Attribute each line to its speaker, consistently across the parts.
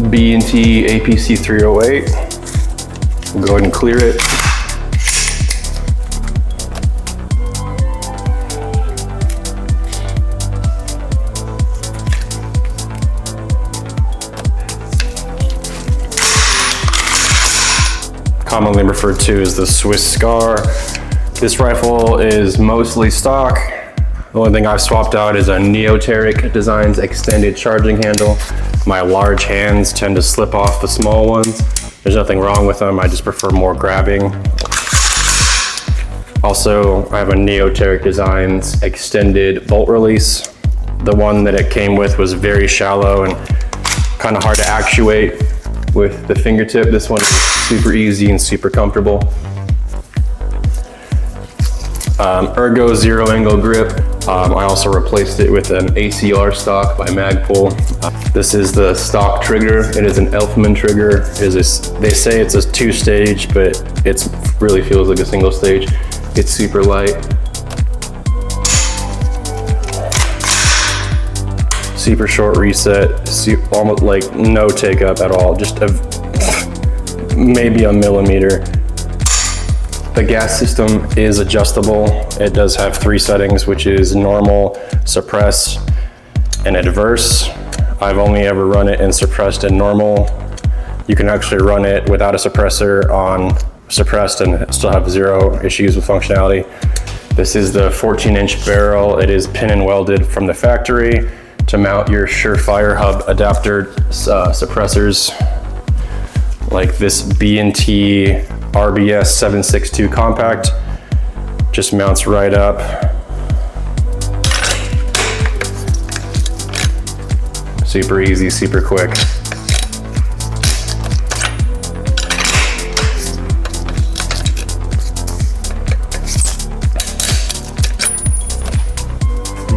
Speaker 1: B&T APC308. We'll go ahead and clear it. Commonly referred to as the Swiss Scar. This rifle is mostly stock. The only thing I've swapped out is a Neoteric Designs extended charging handle. My large hands tend to slip off the small ones. There's nothing wrong with them, I just prefer more grabbing. Also, I have a Neoteric Designs extended bolt release. The one that it came with was very shallow and kind of hard to actuate with the fingertip. This one is super easy and super comfortable. Ergo zero angle grip. I also replaced it with an ACR Stock by Magpul. This is the stock trigger. It is an Elftmann trigger. They say it's a 2-stage, but it really feels like a single stage. It's super light. Super short reset, almost like no take up at all, just maybe a millimeter. The gas system is adjustable. It does have 3 settings, which is normal, suppress, and adverse. I've only ever run it in suppressed and normal. You can actually run it without a suppressor on suppressed and still have 0 issues with functionality. This is the 14-inch barrel. It is pin and welded from the factory to mount your Surefire hub adapter suppressors, like this B&T RBS 762 compact. Just mounts right up. Super easy, super quick.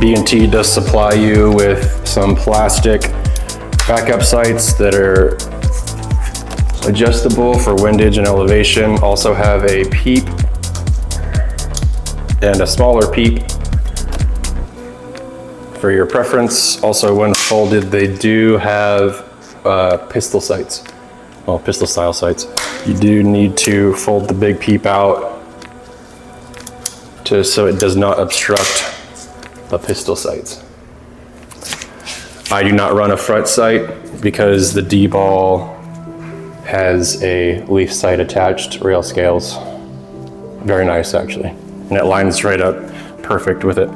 Speaker 1: B&T does supply you with some plastic backup sights that are adjustable for windage and elevation. Also have a peep and a smaller peep for your preference. Also, when folded, they do have pistol sights. Well, pistol style sights. You do need to fold the big peep out so it does not obstruct the pistol sights. I do not run a front sight because the Dbal has a leaf sight attached, rail scales. Very nice, actually. And it lines right up perfect with it.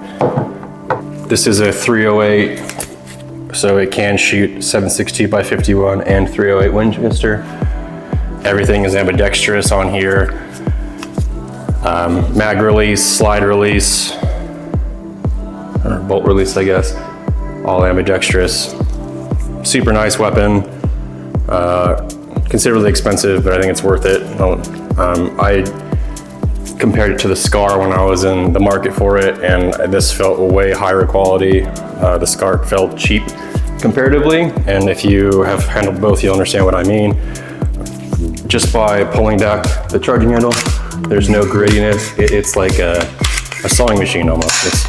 Speaker 1: This is a 308, so it can shoot 7.62 by 51 and 308 Winchester. Everything is ambidextrous on here. Mag release, slide release, or bolt release, I guess. All ambidextrous. Super nice weapon. Considerably expensive, but I think it's worth it. I compared it to the Scar when I was in the market for it, and this felt way higher quality. The Scar felt cheap comparatively, and if you have handled both, you'll understand what I mean. Just by pulling back the charging handle, there's no grittiness. It's like a sewing machine almost.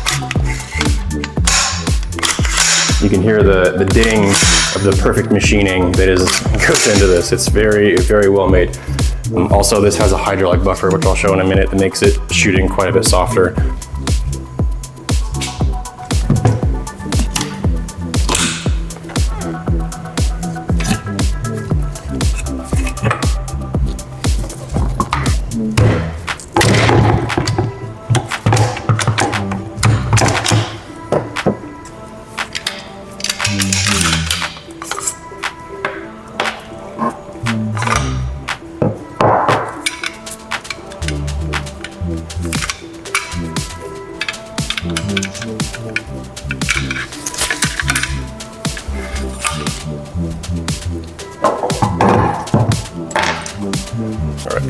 Speaker 1: You can hear the ding of the perfect machining that goes into this. It's very, very well made. Also, this has a hydraulic buffer, which I'll show in a minute, that makes it shooting quite a bit softer.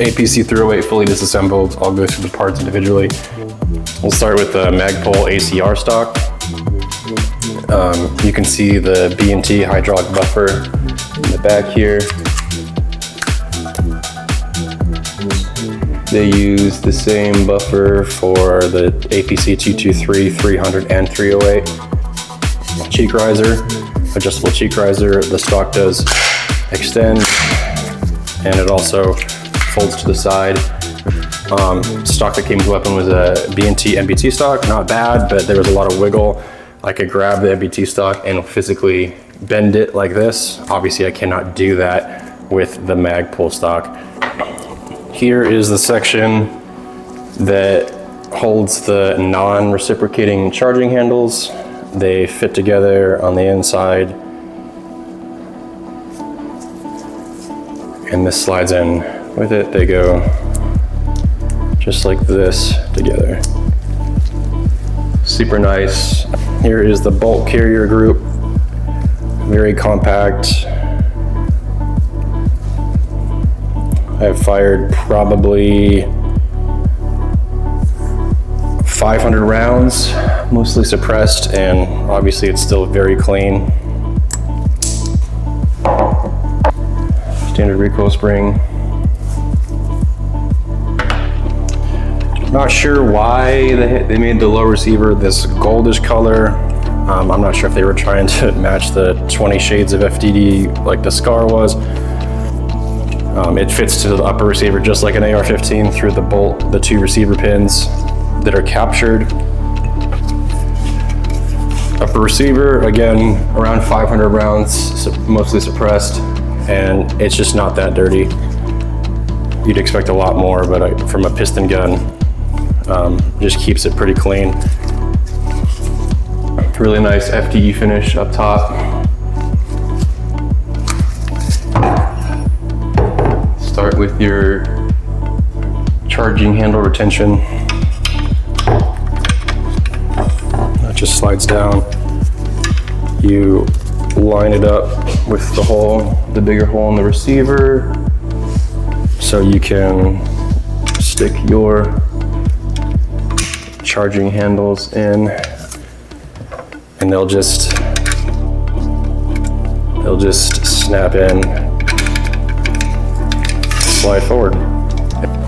Speaker 1: APC308 fully disassembled. I'll go through the parts individually. We'll start with the Magpul ACR stock. You can see the B&T hydraulic buffer in the back here. They use the same buffer for the APC308, 300, and 308. Cheek riser, adjustable cheek riser. The stock does extend, and it also folds to the side. Stock that came with the weapon was a B&T MBT stock. Not bad, but there was a lot of wiggle. I could grab the MBT stock and physically bend it like this. Obviously, I cannot do that with the Magpul stock. Here is the section that holds the non-reciprocating charging handles. They fit together on the inside, and this slides in with it. They go just like this together. Super nice. Here is the bolt carrier group. Very compact. I've fired probably 500 rounds, mostly suppressed, and obviously it's still very clean. Standard recoil spring. Not sure why they made the low receiver this goldish color. I'm not sure if they were trying to match the 20 shades of FDD like the Scar was. It fits to the upper receiver just like an AR-15 through the bolt, the two receiver pins that are captured. Upper receiver, again, around 500 rounds, mostly suppressed, and it's just not that dirty. You'd expect a lot more, but from a piston gun, just keeps it pretty clean. Really nice FDE finish up top. Start with your charging handle retention. That just slides down. You line it up with the hole, the bigger hole in the receiver, so you can stick your charging handles in, and they'll just snap in, slide forward.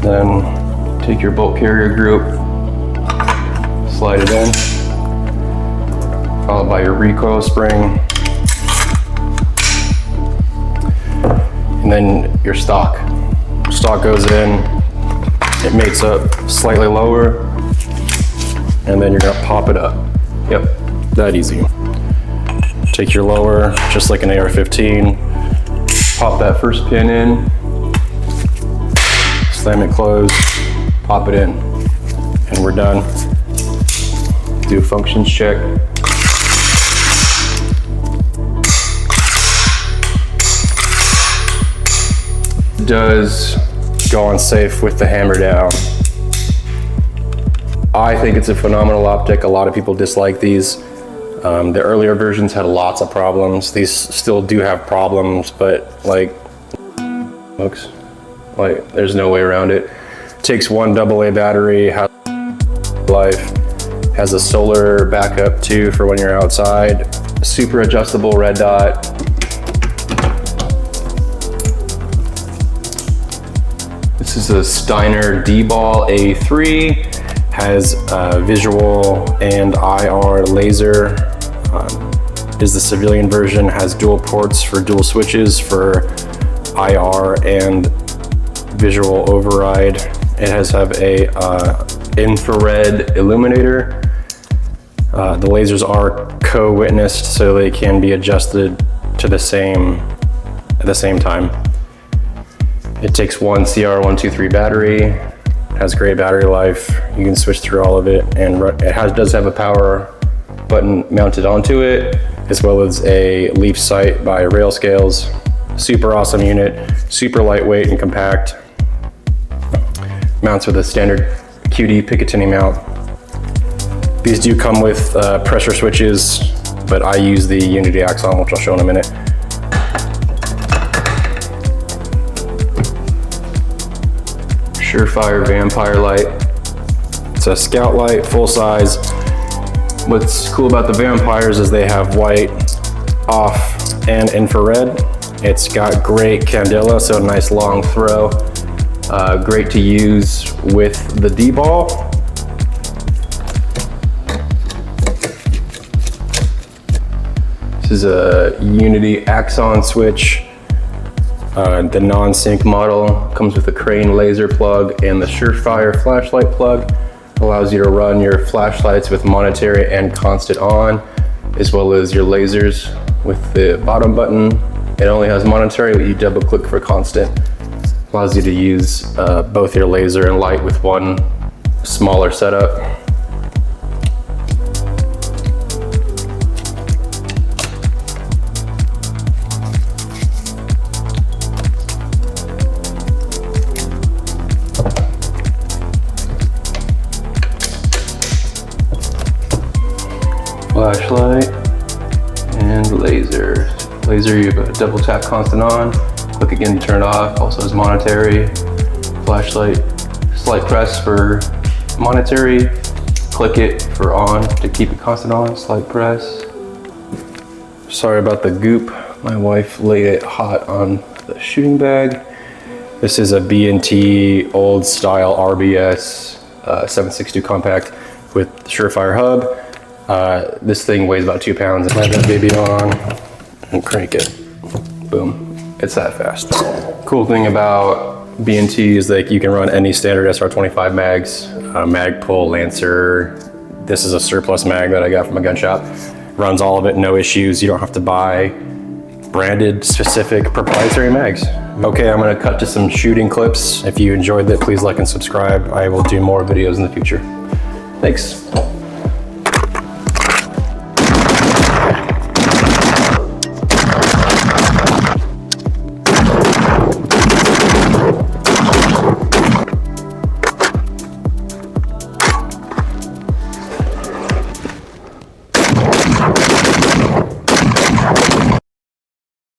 Speaker 1: Then take your bolt carrier group, slide it in, followed by your recoil spring, and then your stock. Stock goes in, it mates up slightly lower, and then you're gonna pop it up. Yep, that easy. Take your lower, just like an AR-15, pop that first pin in, slam it closed, pop it in, and we're done. Do a functions check. It does go on safe with the hammer down. I think it's a phenomenal optic. A lot of people dislike these. The earlier versions had lots of problems. These still do have problems, but like, there's no way around it. Takes one AA battery, has life, has a solar backup too for when you're outside. Super adjustable red dot. This is a Steiner Dbal A3. Has visual and IR laser. Is the civilian version, has dual ports for dual switches for IR and visual override. It has a infrared illuminator. The lasers are co-witnessed, so they can be adjusted to at the same time. It takes one CR123 battery. Has great battery life. You can switch through all of it, and it does have a power button mounted onto it, as well as a leaf sight by Rail Scales. Super awesome unit, super lightweight and compact. Mounts with a standard QD Picatinny mount. These do come with pressure switches, but I use the Unity Axon, which I'll show in a minute. Surefire vampire light. It's a scout light, full size. What's cool about the Vampires is they have white, off, and infrared. It's got great candela, so a nice long throw. Great to use with the Dbal. This is a Unity Axon switch. The non-sync model comes with a crane laser plug and the Surefire flashlight plug. Allows you to run your flashlights with monetary and constant on, as well as your lasers with the bottom button. It only has monetary, but you double click for constant. Allows you to use both your laser and light with one smaller setup. Flashlight and laser. Laser, you have a double tap constant on, click again to turn it off, also has monetary. Flashlight, slight press for monetary, click it for on to keep it constant on, slight press. Sorry about the goop, my wife laid it hot on the shooting bag. This is a B&T old style RBS 762 compact with Surefire hub. This thing weighs about 2 pounds. Let that baby on and crank it. Boom. It's that fast. Cool thing about B&T is that you can run any standard SR25 mags, Magpul, Lancer. This is a surplus mag that I got from a gun shop. Runs all of it, no issues. You don't have to buy branded, specific, proprietary mags. Okay, I'm gonna cut to some shooting clips. If you enjoyed it, please like and subscribe. I will do more videos in the future. Thanks.